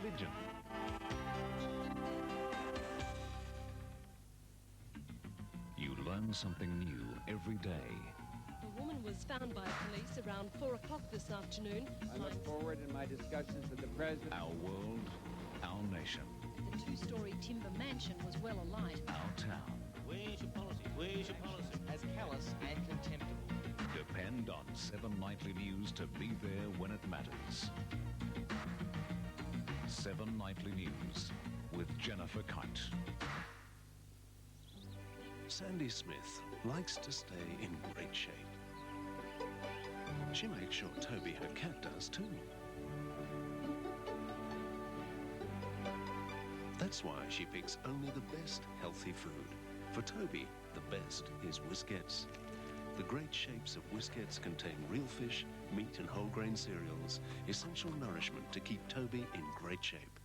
religion. You learn something new every day. A woman was found by police around 4 o'clock this afternoon. I look forward in my discussions with the President. Our world, our nation. The two-storey timber mansion was well alight. Our town. Where's your policy? Where's your policy? As callous and contemptible. Depend on 7 Nightly News to be there when it matters. 7 Nightly News with Jennifer Kite. Sandy Smith likes to stay in great shape. She makes sure Toby, her cat, does too. That's why she picks only the best healthy food. For Toby, the best is Whiskettes. The great shapes of Whiskettes contain real fish, meat and whole grain cereals, essential nourishment to keep Toby in great shape.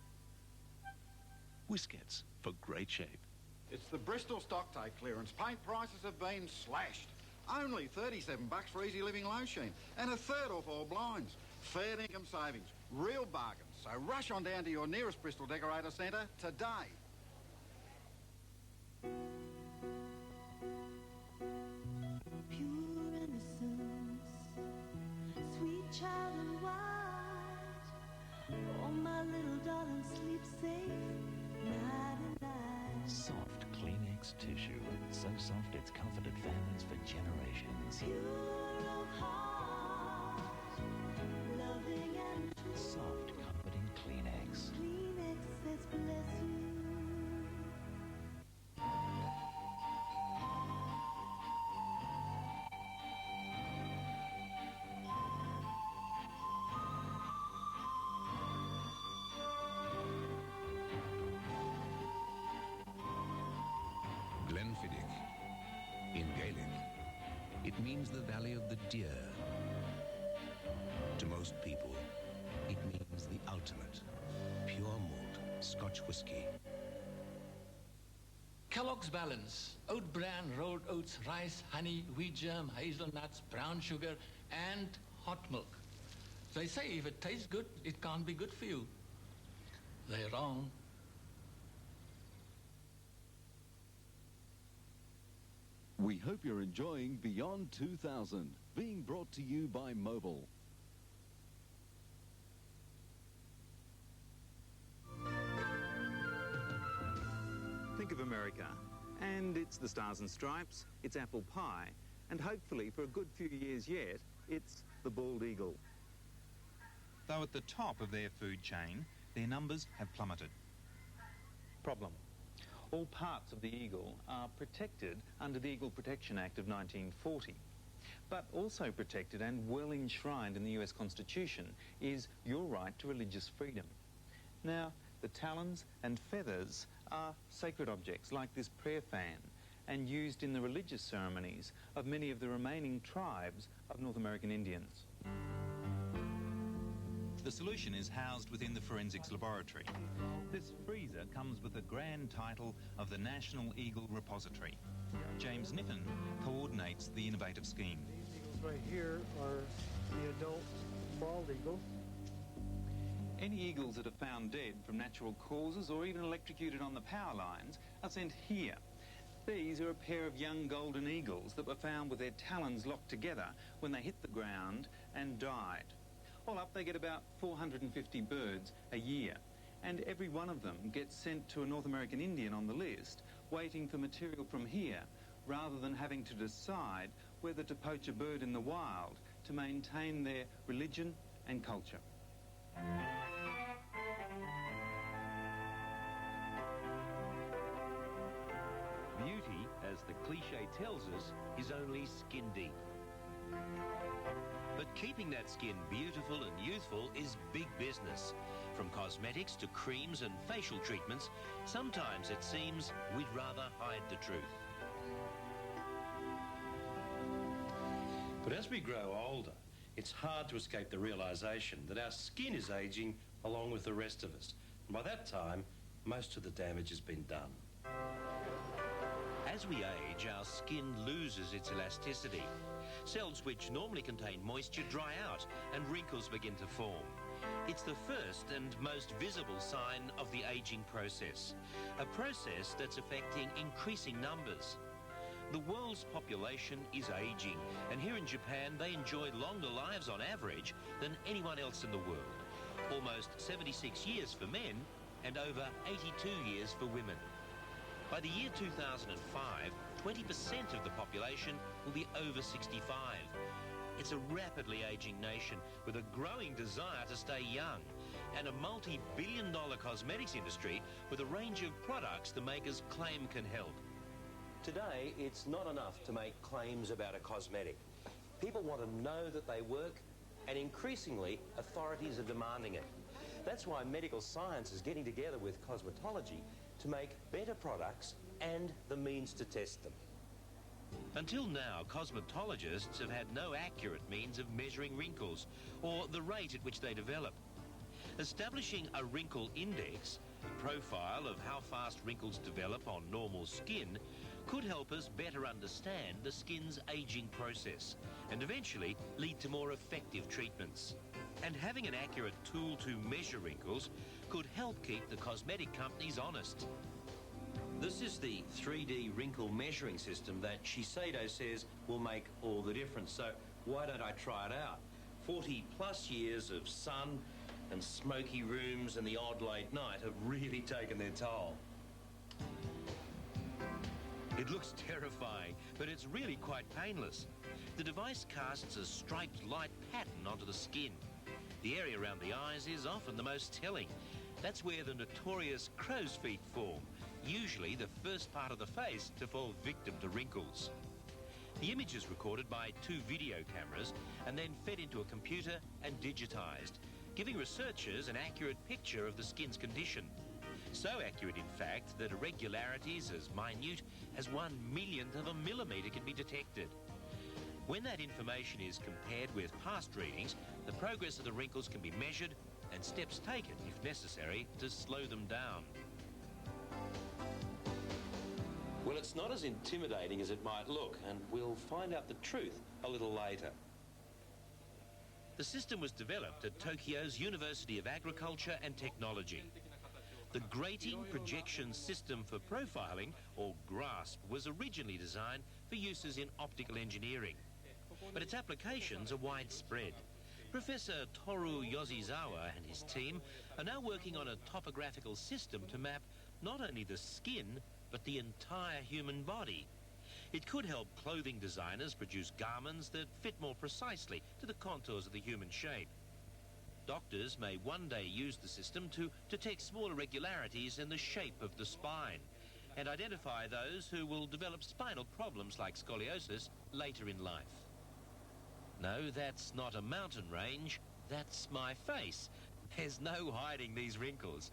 Whiskettes for great shape. It's the Bristol stock take clearance. Paint prices have been slashed. Only $37 for Easy Living Low Sheen and a third off all blinds. Fair income savings, real bargains. So rush on down to your nearest Bristol Decorator Centre today. Pure innocence, sweet child and white. Oh, my little darling, sleep safe night and night. Soft Kleenex tissue, so soft it's comforted families for generations. Pure of heart, loving and true. Soft, comforting Kleenex. Kleenex says bless you. Glenfiddich. In Gaelic, it means the valley of the deer. To most people, it means the ultimate pure malt Scotch whisky. Kellogg's Balance. Oat bran, rolled oats, rice, honey, wheat germ, hazelnuts, brown sugar, and hot milk. They say if it tastes good, it can't be good for you. They're wrong. We hope you're enjoying Beyond 2000, being brought to you by Mobil. Think of America, and it's the Stars and Stripes, it's apple pie, and hopefully for a good few years yet, it's the bald eagle. Though at the top of their food chain, their numbers have plummeted. Problem. All parts of the eagle are protected under the Eagle Protection Act of 1940. But also protected and well enshrined in the US Constitution is your right to religious freedom. Now, the talons and feathers are sacred objects like this prayer fan and used in the religious ceremonies of many of the remaining tribes of North American Indians. The solution is housed within the forensics laboratory. This freezer comes with the grand title of the National Eagle Repository. James Niffen coordinates the innovative scheme. These eagles right here are the adult bald eagle. Any eagles that are found dead from natural causes or even electrocuted on the power lines are sent here. These are a pair of young golden eagles that were found with their talons locked together when they hit the ground and died. All up, they get about 450 birds a year, and every one of them gets sent to a North American Indian on the list, waiting for material from here, rather than having to decide whether to poach a bird in the wild to maintain their religion and culture. Beauty, as the cliche tells us, is only skin deep. But keeping that skin beautiful and youthful is big business. From cosmetics to creams and facial treatments, sometimes it seems we'd rather hide the truth. But as we grow older, it's hard to escape the realisation that our skin is ageing along with the rest of us. And by that time, most of the damage has been done. As we age, our skin loses its elasticity. Cells which normally contain moisture dry out and wrinkles begin to form. It's the first and most visible sign of the aging process, a process that's affecting increasing numbers. The world's population is aging, and here in Japan they enjoy longer lives on average than anyone else in the world. Almost 76 years for men and over 82 years for women. By the year 2005, 20% of the population will be over 65. It's a rapidly aging nation with a growing desire to stay young and a multi-billion-dollar cosmetics industry with a range of products the makers claim can help. Today, it's not enough to make claims about a cosmetic. People want to know that they work, and increasingly, authorities are demanding it. That's why medical science is getting together with cosmetology to make better products and the means to test them. Until now, cosmetologists have had no accurate means of measuring wrinkles or the rate at which they develop. Establishing a wrinkle index, a profile of how fast wrinkles develop on normal skin, could help us better understand the skin's aging process and eventually lead to more effective treatments. And having an accurate tool to measure wrinkles could help keep the cosmetic companies honest. This is the 3D wrinkle measuring system that Shiseido says will make all the difference. So why don't I try it out? 40 plus years of sun and smoky rooms and the odd late night have really taken their toll. It looks terrifying, but it's really quite painless. The device casts a striped light pattern onto the skin. The area around the eyes is often the most telling. That's where the notorious crow's feet form, usually the first part of the face to fall victim to wrinkles. The image is recorded by 2 video cameras and then fed into a computer and digitized, giving researchers an accurate picture of the skin's condition. So accurate, in fact, that irregularities as minute as 1/1,000,000th of a millimetre can be detected. When that information is compared with past readings, the progress of the wrinkles can be measured and steps taken, if necessary, to slow them down. Well, it's not as intimidating as it might look, and we'll find out the truth a little later. The system was developed at Tokyo's University of Agriculture and Technology. The grating projection system for profiling, or GRASP, was originally designed for uses in optical engineering, but its applications are widespread. Professor Toru Yoshizawa and his team are now working on a topographical system to map not only the skin, but the entire human body. It could help clothing designers produce garments that fit more precisely to the contours of the human shape. Doctors may one day use the system to detect small irregularities in the shape of the spine and identify those who will develop spinal problems like scoliosis later in life. No, that's not a mountain range, that's my face. There's no hiding these wrinkles.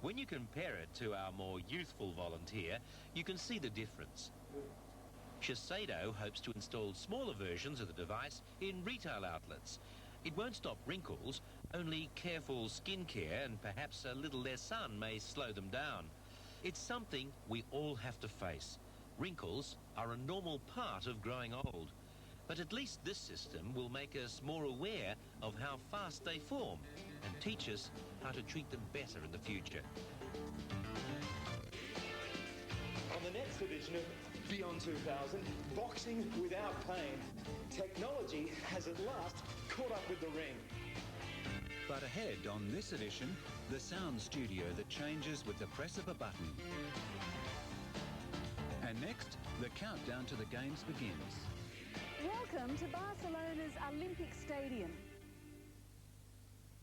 When you compare it to our more youthful volunteer, you can see the difference. Shiseido hopes to install smaller versions of the device in retail outlets. It won't stop wrinkles, only careful skincare and perhaps a little less sun may slow them down. It's something we all have to face. Wrinkles are a normal part of growing old. But at least this system will make us more aware of how fast they form and teach us how to treat them better in the future. On the next edition of Beyond 2000, boxing without pain. Technology has at last caught up with the ring. But ahead on this edition, the sound studio that changes with the press of a button. And next, the countdown to the games begins. Welcome to Barcelona's Olympic Stadium.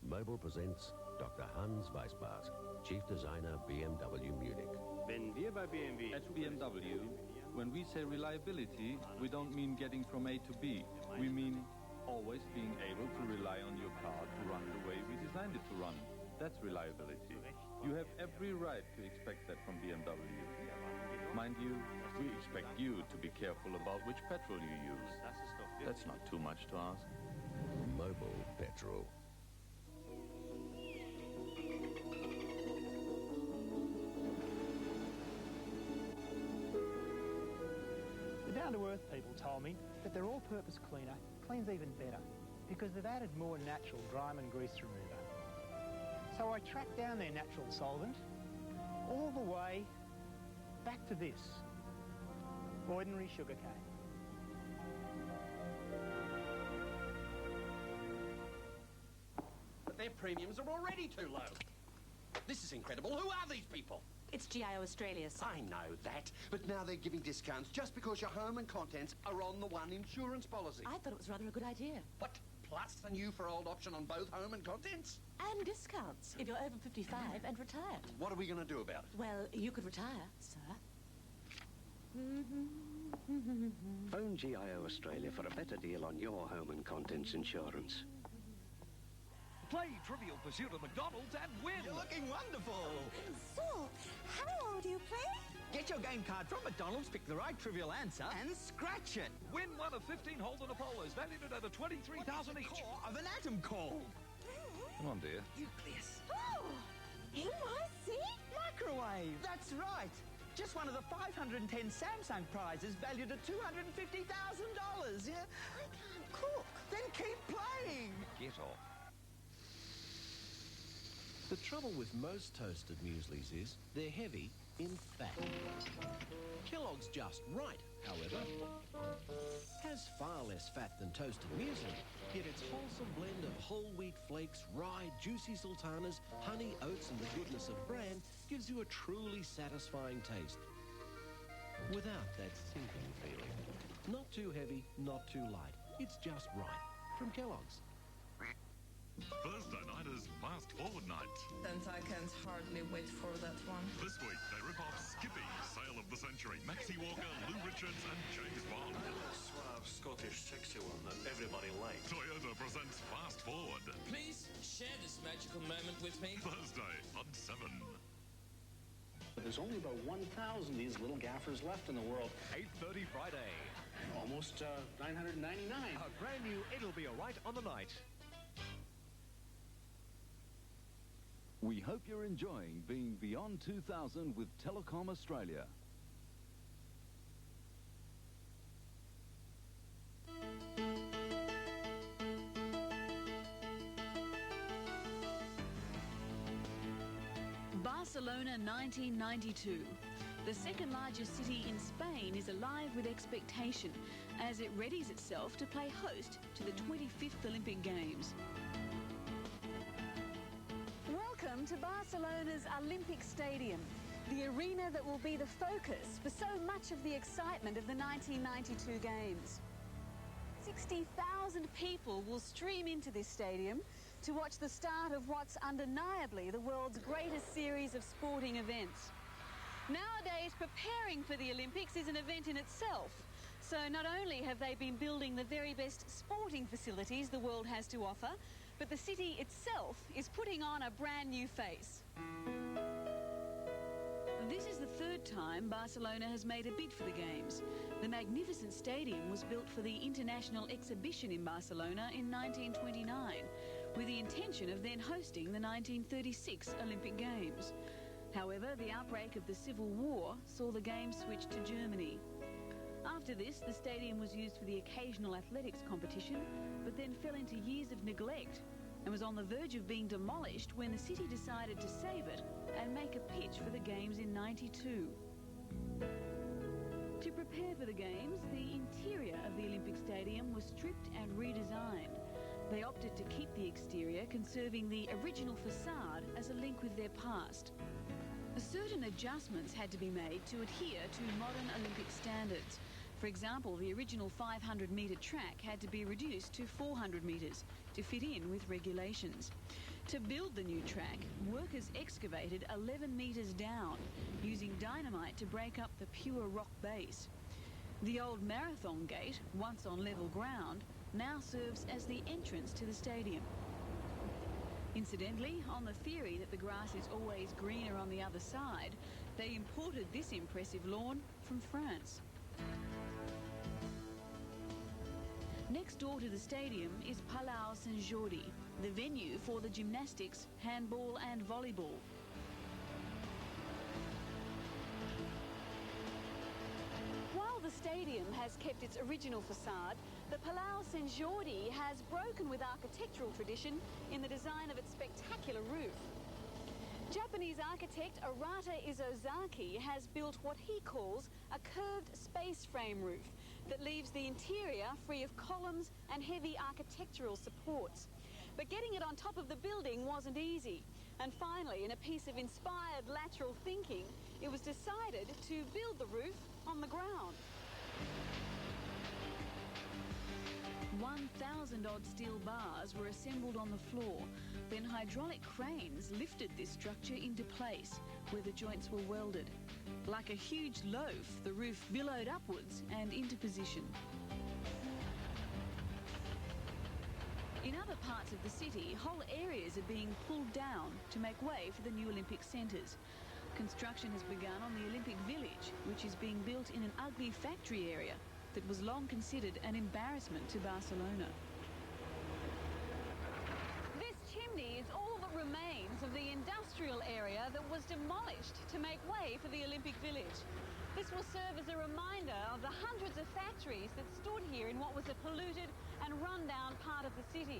Mobile presents Dr. Hans Weisbart, Chief Designer, BMW Munich. At BMW, when we say reliability, we don't mean getting from A to B. We mean always being able to rely on your car to run the way we designed it to run. That's reliability. You have every right to expect that from BMW. Mind you, we expect you to be careful about which petrol you use. That's not too much to ask. Mobile petrol. The down-to-earth people told me that their all-purpose cleaner cleans even better because they've added more natural grime and grease remover. So I tracked down their natural solvent all the way back to this, ordinary sugar cane. But their premiums are already too low. This is incredible. Who are these people? It's GIO Australia, sir. I know that, but now they're giving discounts just because your home and contents are on the one insurance policy. I thought it was rather a good idea. What? Plus a new for old option on both home and contents? And discounts if you're over 55 and retired. What are we going to do about it? Well, you could retire, sir. Phone GIO Australia for a better deal on your home and contents insurance. Play Trivial Pursuit at McDonald's and win! You're looking wonderful! So, how old do you play? Get your game card from McDonald's, pick the right trivial answer, and scratch it! Win one of 15 Holden Apollos, valued at over 23,000 each. Core of an atom called? Come on, dear. Nucleus. Oh, NYC? Microwave! That's right! Just one of the 510 Samsung prizes valued at $250,000, yeah? I can't cook. Then keep playing! Get off. The trouble with most toasted mueslis is they're heavy in fat. Kellogg's Just Right, however, has far less fat than toasted muesli, yet its wholesome blend of whole wheat flakes, rye, juicy sultanas, honey, oats and the goodness of bran gives you a truly satisfying taste without that sinking feeling. Not too heavy, not too light. It's just right. From Kellogg's. Thursday night is Fast Forward night. And I can't hardly wait for that one. This week they rip off Skippy, Sale of the Century, Maxie Walker, Lou Richards and James Bond. Suave Scottish sexy one that everybody likes. Toyota presents Fast Forward. Please share this magical moment with me. Thursday on 7. There's only about 1,000 of these little gaffers left in the world. 8:30 Friday. Almost 999. A brand new It'll Be Alright on the night. We hope you're enjoying being Beyond 2000 with Telecom Australia. Barcelona 1992. The second largest city in Spain is alive with expectation as it readies itself to play host to the 25th Olympic Games. Welcome to Barcelona's Olympic Stadium, the arena that will be the focus for so much of the excitement of the 1992 Games. 60,000 people will stream into this stadium to watch the start of what's undeniably the world's greatest series of sporting events. Nowadays, preparing for the Olympics is an event in itself. So not only have they been building the very best sporting facilities the world has to offer, but the city itself is putting on a brand new face. This is the third time Barcelona has made a bid for the Games. The magnificent stadium was built for the International Exhibition in Barcelona in 1929, with the intention of then hosting the 1936 Olympic Games. However, the outbreak of the Civil War saw the Games switched to Germany. After this, the stadium was used for the occasional athletics competition, but then fell into years of neglect and was on the verge of being demolished when the city decided to save it and make a pitch for the Games in '92. To prepare for the Games, the interior of the Olympic Stadium was stripped and redesigned. They opted to keep the exterior, conserving the original facade as a link with their past. Certain adjustments had to be made to adhere to modern Olympic standards. For example, the original 500-metre track had to be reduced to 400 metres to fit in with regulations. To build the new track, workers excavated 11 metres down, using dynamite to break up the pure rock base. The old marathon gate, once on level ground, now serves as the entrance to the stadium. Incidentally, on the theory that the grass is always greener on the other side, they imported this impressive lawn from France. Next door to the stadium is Palau Sant Jordi, the venue for the gymnastics, handball and volleyball. While the stadium has kept its original facade, the Palau Sant Jordi has broken with architectural tradition in the design of its spectacular roof. Japanese architect Arata Izozaki has built what he calls a curved space frame roof that leaves the interior free of columns and heavy architectural supports. But getting it on top of the building wasn't easy. And finally, in a piece of inspired lateral thinking, it was decided to build the roof on the ground. 1,000-odd steel bars were assembled on the floor. Then hydraulic cranes lifted this structure into place, where the joints were welded. Like a huge loaf, the roof billowed upwards and into position. In other parts of the city, whole areas are being pulled down to make way for the new Olympic centres. Construction has begun on the Olympic Village, which is being built in an ugly factory area that was long considered an embarrassment to Barcelona. This chimney is all that remains of the industrial area that was demolished to make way for the Olympic Village. This will serve as a reminder of the hundreds of factories that stood here in what was a polluted and run-down part of the city.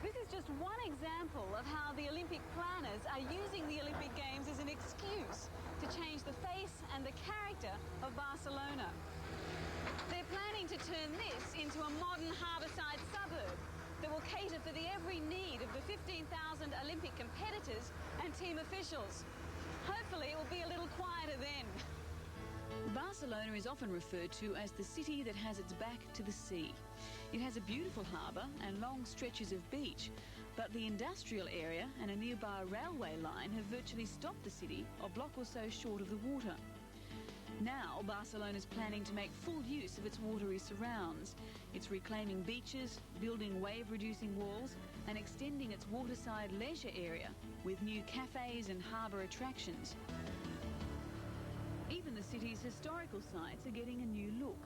This is just one example of how the Olympic planners are using the Olympic Games as an excuse to change the face and the character of Barcelona. They're planning to turn this into a modern harbourside suburb that will cater for the every need of the 15,000 Olympic competitors and team officials. Hopefully it will be a little quieter then. Barcelona is often referred to as the city that has its back to the sea. It has a beautiful harbour and long stretches of beach, but the industrial area and a nearby railway line have virtually stopped the city a block or so short of the water. Now, Barcelona is planning to make full use of its watery surrounds. It's reclaiming beaches, building wave-reducing walls, and extending its waterside leisure area with new cafes and harbour attractions. Even the city's historical sites are getting a new look.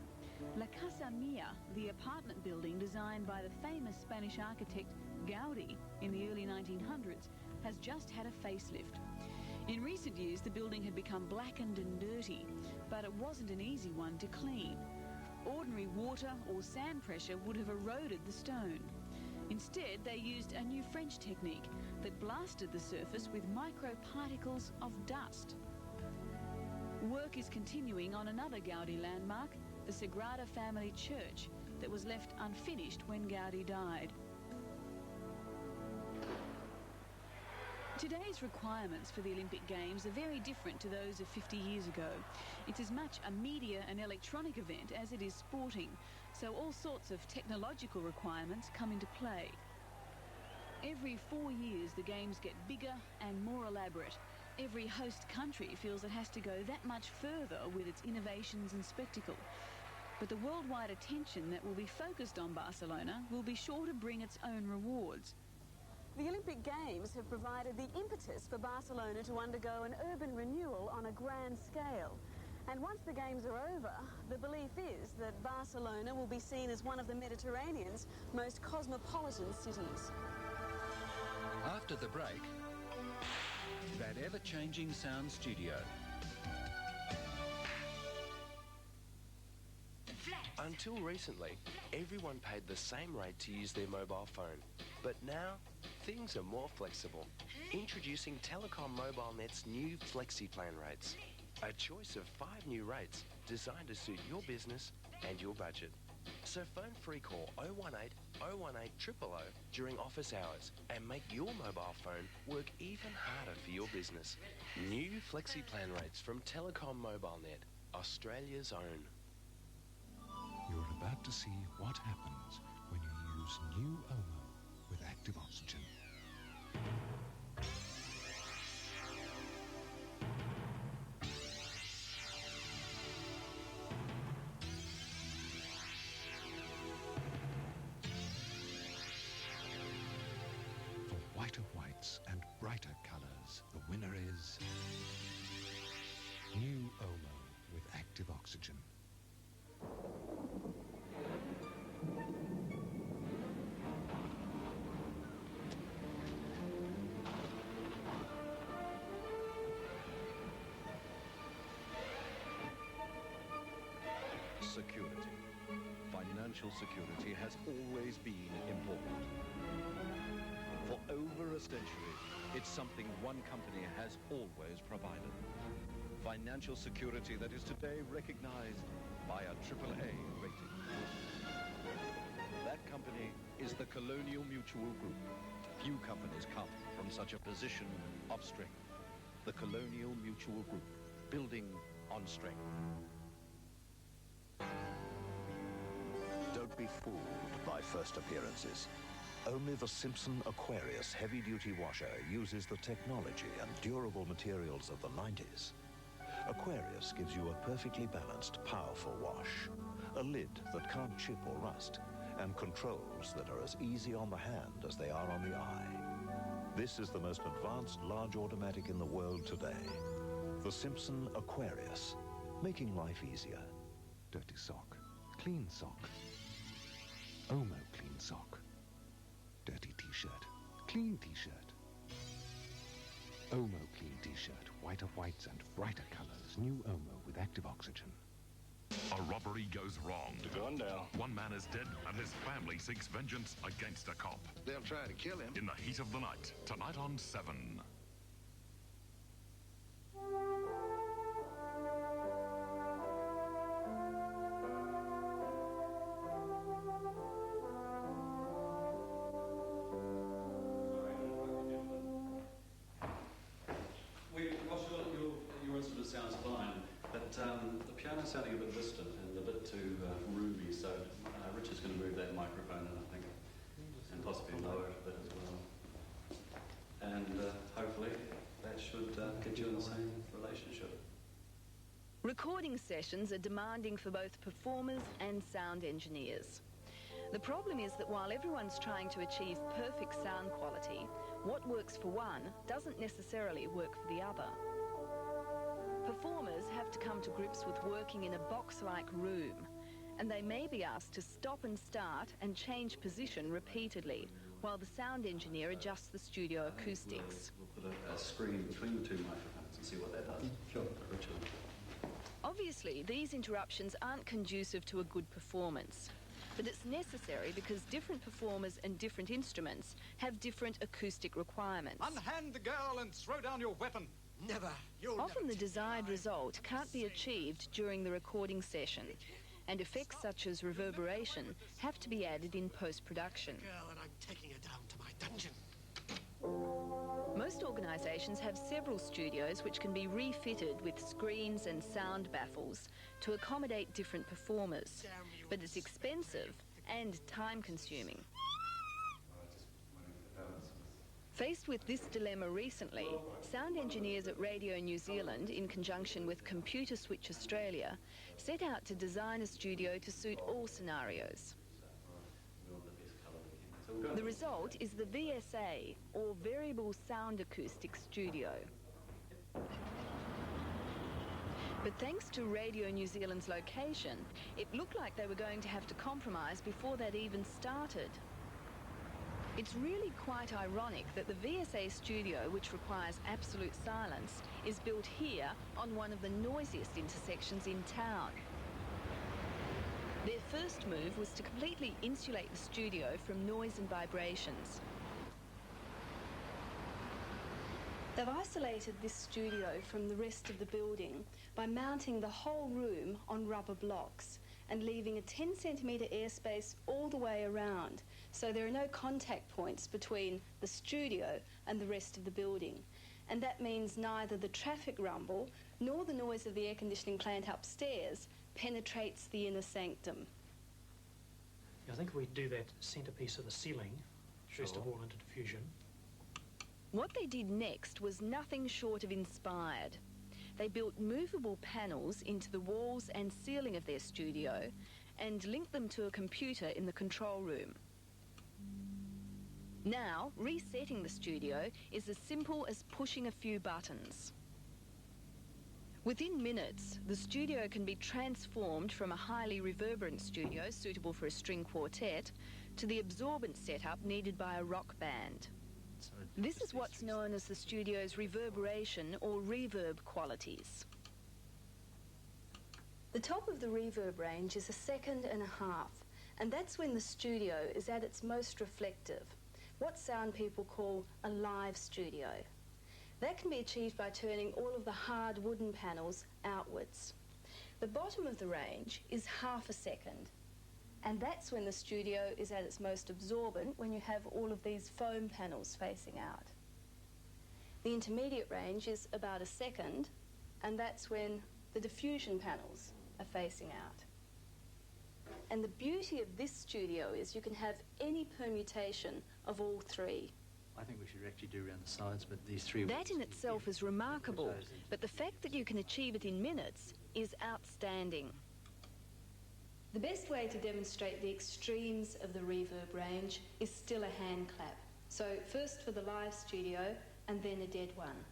La Casa Mia, the apartment building designed by the famous Spanish architect Gaudi in the early 1900s, has just had a facelift. In recent years, the building had become blackened and dirty, but it wasn't an easy one to clean. Ordinary water or sand pressure would have eroded the stone. Instead, they used a new French technique that blasted the surface with microparticles of dust. Work is continuing on another Gaudi landmark, the Sagrada Family Church, that was left unfinished when Gaudi died. Today's requirements for the Olympic Games are very different to those of 50 years ago. It's as much a media and electronic event as it is sporting, so all sorts of technological requirements come into play. Every 4 years, the Games get bigger and more elaborate. Every host country feels it has to go that much further with its innovations and spectacle. But the worldwide attention that will be focused on Barcelona will be sure to bring its own rewards. The Olympic Games have provided the impetus for Barcelona to undergo an urban renewal on a grand scale. And once the Games are over, the belief is that Barcelona will be seen as one of the Mediterranean's most cosmopolitan cities. After the break, that ever-changing sound studio. Until recently, everyone paid the same rate to use their mobile phone. But now, things are more flexible. Introducing Telecom Mobile Net's new FlexiPlan rates. A choice of 5 new rates designed to suit your business and your budget. So phone free call 018 018 000 during office hours and make your mobile phone work even harder for your business. New FlexiPlan rates from Telecom Mobile Net, Australia's own. You're about to see what happens when you use new Omo with active oxygen. For whiter whites and brighter colors, the winner is new Omo with active oxygen. Security. Financial security has always been important. For over a century, It's something one company has always provided. Financial security that is today recognized by a AAA rating. That company is the Colonial Mutual Group. Few companies come from such a position of strength. The Colonial Mutual Group, building on strength. Don't be fooled by first appearances. Only the Simpson Aquarius heavy-duty washer uses the technology and durable materials of the 90s. Aquarius gives you a perfectly balanced, powerful wash. A lid that can't chip or rust, and controls that are as easy on the hand as they are on the eye. This is the most advanced large automatic in the world today. The Simpson Aquarius, making life easier. Dirty sock, clean sock. Omo clean sock. Dirty t-shirt, clean t-shirt. Omo clean t-shirt, whiter whites and brighter colors. New Omo with active oxygen. A robbery goes wrong. One man is dead and his family seeks vengeance against a cop. They'll try to kill him. In the heat of the night, tonight on 7. Your instrument sounds fine, but the piano's sounding a bit distant and a bit too roomy, so Richard's going to move that microphone in, I think, and possibly lower it a bit as well. And hopefully that should get you in the same relationship. Recording sessions are demanding for both performers and sound engineers. The problem is that while everyone's trying to achieve perfect sound quality, what works for one doesn't necessarily work for the other. Performers have to come to grips with working in a box-like room, and they may be asked to stop and start and change position repeatedly while the sound engineer adjusts the studio acoustics. We'll put a screen between the two microphones and see what that does. Sure. Richard. Obviously, these interruptions aren't conducive to a good performance, but it's necessary because different performers and different instruments have different acoustic requirements. Unhand the girl and throw down your weapon. Never. Often the desired result can't be achieved during the recording session, and effects such as reverberation have to be added in post-production. Girl, and I'm taking her down to my dungeon. Most organisations have several studios which can be refitted with screens and sound baffles to accommodate different performers, but it's expensive and time-consuming. Faced with this dilemma recently, sound engineers at Radio New Zealand, in conjunction with Computer Switch Australia, set out to design a studio to suit all scenarios. The result is the VSA, or Variable Sound Acoustic Studio. But thanks to Radio New Zealand's location, it looked like they were going to have to compromise before that even started. It's really quite ironic that the VSA studio, which requires absolute silence, is built here on one of the noisiest intersections in town. Their first move was to completely insulate the studio from noise and vibrations. They've isolated this studio from the rest of the building by mounting the whole room on rubber blocks and leaving a 10 centimetre airspace all the way around, so there are no contact points between the studio and the rest of the building. And that means neither the traffic rumble nor the noise of the air conditioning plant upstairs penetrates the inner sanctum. I think we do that centrepiece of the ceiling, first of all, into diffusion. What they did next was nothing short of inspired. They built movable panels into the walls and ceiling of their studio and linked them to a computer in the control room. Now, resetting the studio is as simple as pushing a few buttons. Within minutes, the studio can be transformed from a highly reverberant studio suitable for a string quartet to the absorbent setup needed by a rock band. This is what's known as the studio's reverberation or reverb qualities. The top of the reverb range is 1.5 seconds, and that's when the studio is at its most reflective. what sound people call a live studio. That can be achieved by turning all of the hard wooden panels outwards. The bottom of the range is half a second, and that's when the studio is at its most absorbent, when you have all of these foam panels facing out. The intermediate range is about a second, and that's when the diffusion panels are facing out. And the beauty of this studio is you can have any permutation of all three. I think we should actually do around the sides, but these three... That in itself is remarkable, but the fact that you can achieve it in minutes is outstanding. The best way to demonstrate the extremes of the reverb range is still a hand clap. So first for the live studio, and then a dead one.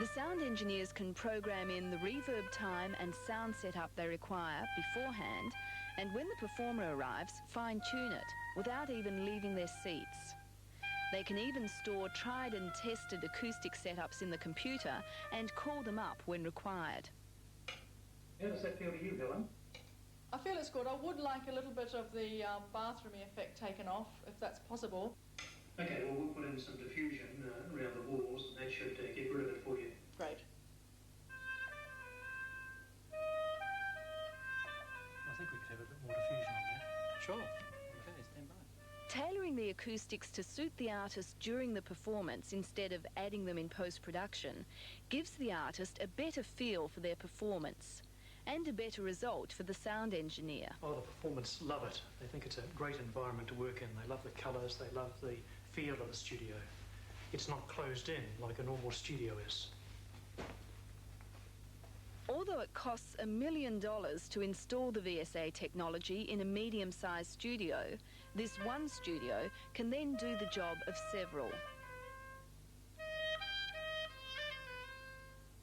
The sound engineers can program in the reverb time and sound setup they require beforehand, and when the performer arrives, fine-tune it without even leaving their seats. They can even store tried and tested acoustic setups in the computer and call them up when required. How does that feel to you, Helen? I feel it's good. I would like a little bit of the bathroomy effect taken off, if that's possible. Okay, well, we'll put in some diffusion around the walls, and that should get rid of it for you. Great. I think we could have a bit more diffusion on that. Sure. Okay, stand by. Tailoring the acoustics to suit the artist during the performance instead of adding them in post-production gives the artist a better feel for their performance and a better result for the sound engineer. Oh, the performers love it. They think it's a great environment to work in. They love the colours, they love the feel of the studio. It's not closed in like a normal studio is. Although it costs $1 million to install the VSA technology in a medium-sized studio, this one studio can then do the job of several.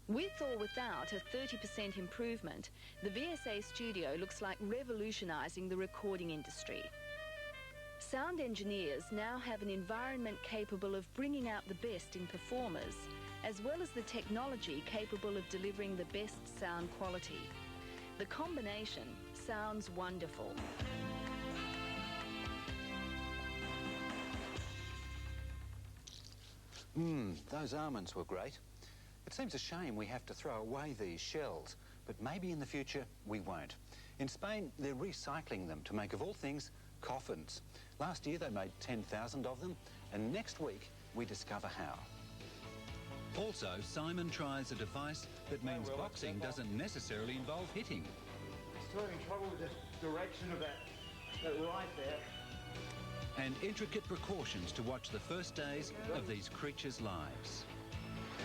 With or without a 30% improvement, the VSA studio looks like revolutionizing the recording industry. Sound engineers now have an environment capable of bringing out the best in performers, as well as the technology capable of delivering the best sound quality. The combination sounds wonderful. Those almonds were great. It seems a shame we have to throw away these shells, but maybe in the future we won't. In Spain, they're recycling them to make, of all things, coffins. Last year they made 10,000 of them, and next week we discover how. Also, Simon tries a device that means boxing doesn't necessarily involve hitting. Still having trouble with the direction of that right there. And intricate precautions to watch the first days of these creatures' lives.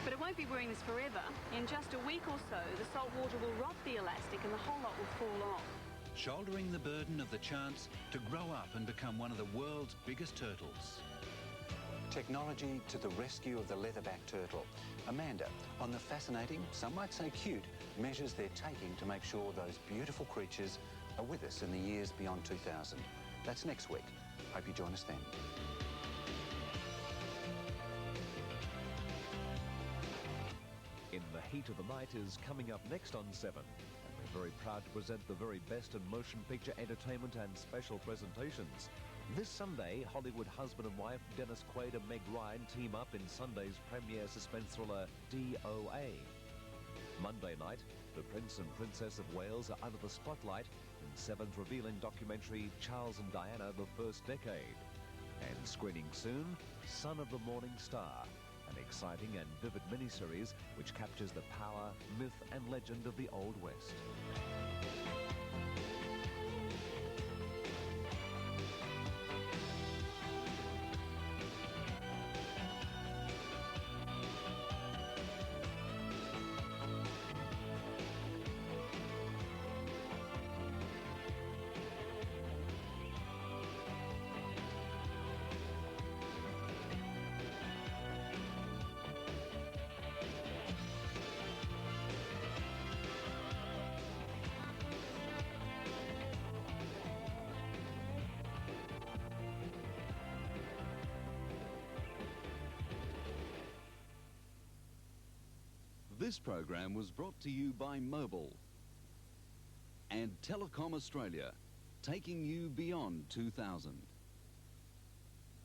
But it won't be wearing this forever. In just a week or so, the salt water will rot the elastic and the whole lot will fall off. Shouldering the burden of the chance to grow up and become one of the world's biggest turtles. Technology to the rescue of the leatherback turtle. Amanda, on the fascinating, some might say cute, measures they're taking to make sure those beautiful creatures are with us in the years beyond 2000. That's next week. Hope you join us then. In the Heat of the Night is coming up next on 7. And we're very proud to present the very best in motion picture entertainment and special presentations. This Sunday, Hollywood husband and wife Dennis Quaid and Meg Ryan team up in Sunday's premiere suspense thriller DOA. Monday night, the Prince and Princess of Wales are under the spotlight in 7's revealing documentary Charles and Diana, The First Decade. And screening soon, Son of the Morning Star, an exciting and vivid miniseries which captures the power, myth and legend of the Old West. This program was brought to you by Mobile and Telecom Australia. taking you beyond 2000.